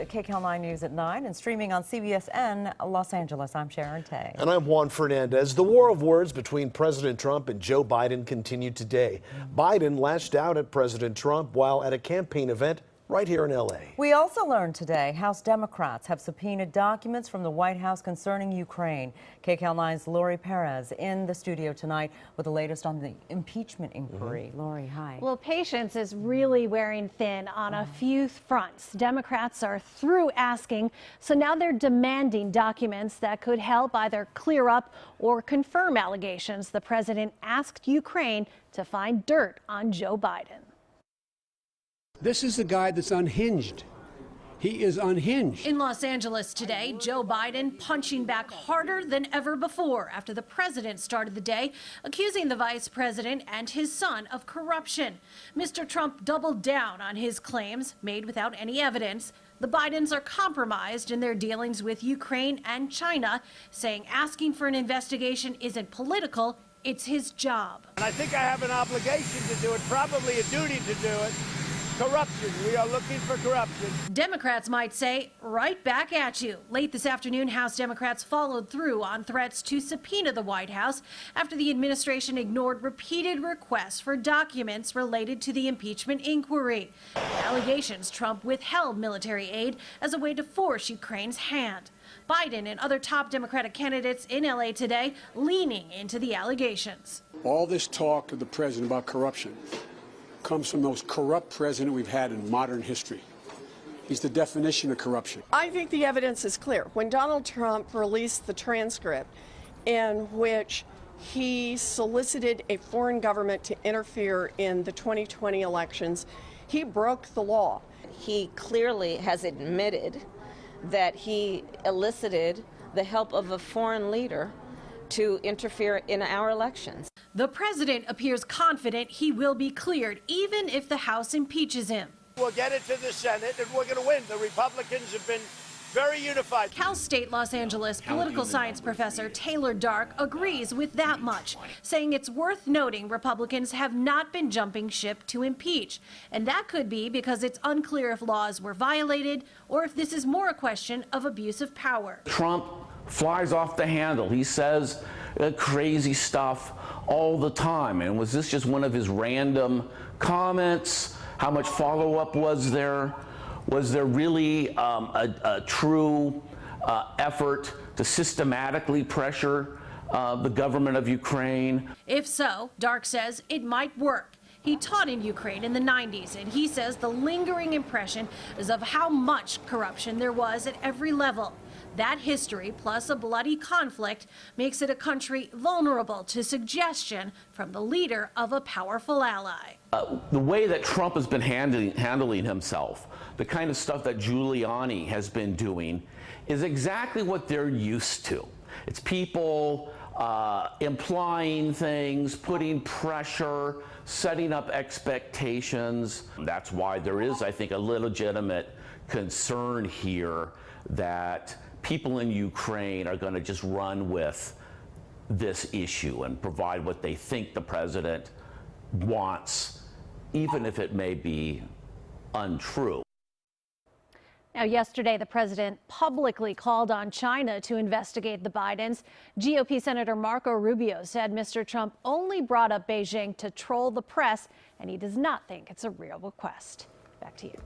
KCAL 9 News at 9 and streaming on CBSN Los Angeles. I'm Sharon Tay. And I'm Juan Fernandez. The war of words between President Trump and Joe Biden continued today. Biden lashed out at President Trump while at a campaign event right here in L.A. We also learned today House Democrats have subpoenaed documents from the White House concerning Ukraine. KCAL 9's Laurie Perez in the studio tonight with the latest on the impeachment inquiry. Laurie, hi. Well, patience is really wearing thin on a few fronts. Democrats are through asking, so now they're demanding documents that could help either clear up or confirm allegations the president asked Ukraine to find dirt on Joe Biden. This is the guy that's unhinged. He is unhinged. In Los Angeles today, Joe Biden punching back harder than ever before after the president started the day accusing the vice president and his son of corruption. Mr. Trump doubled down on his claims made without any evidence. The Bidens are compromised in their dealings with Ukraine and China, saying asking for an investigation isn't political, it's his job. And I think I have an obligation to do it, probably a duty to do it. Corruption. We are looking for corruption. Democrats might say, right back at you. Late this afternoon, House Democrats followed through on threats to subpoena the White House after the administration ignored repeated requests for documents related to the impeachment inquiry. Allegations Trump withheld military aid as a way to force Ukraine's hand. Biden and other top Democratic candidates in L.A. today leaning into the allegations. All this talk of the president about corruption comes from the most corrupt president we've had in modern history. He's the definition of corruption. I think the evidence is clear. When Donald Trump released the transcript in which he solicited a foreign government to interfere in the 2020 elections, he broke the law. He clearly has admitted that he elicited the help of a foreign leader to interfere in our elections. The president appears confident he will be cleared, even if the House impeaches him. We'll get it to the Senate, and we're going to win. The Republicans have been very unified. Cal State Los Angeles political science professor Taylor Dark agrees with that much, saying it's worth noting Republicans have not been jumping ship to impeach. And that could be because it's unclear if laws were violated or if this is more a question of abuse of power. Trump flies off the handle. He says crazy stuff all the time. And was this just one of his random comments? How much follow-up was there? Was there really a true effort to systematically pressure the government of Ukraine? If so, Dark says it might work. He taught in Ukraine in the 90s, and he says the lingering impression is of how much corruption there was at every level. That history, plus a bloody conflict, makes it a country vulnerable to suggestion from the leader of a powerful ally. The way that Trump has been handling himself, the kind of stuff that Giuliani has been doing, is exactly what they're used to. It's people implying things, putting pressure, setting up expectations. That's why there is, I think, a legitimate concern here that people in Ukraine are going to just run with this issue and provide what they think the president wants, even if it may be untrue. Now, yesterday, the president publicly called on China to investigate the Bidens. GOP Senator Marco Rubio said Mr. Trump only brought up Beijing to troll the press, and he does not think it's a real request. Back to you.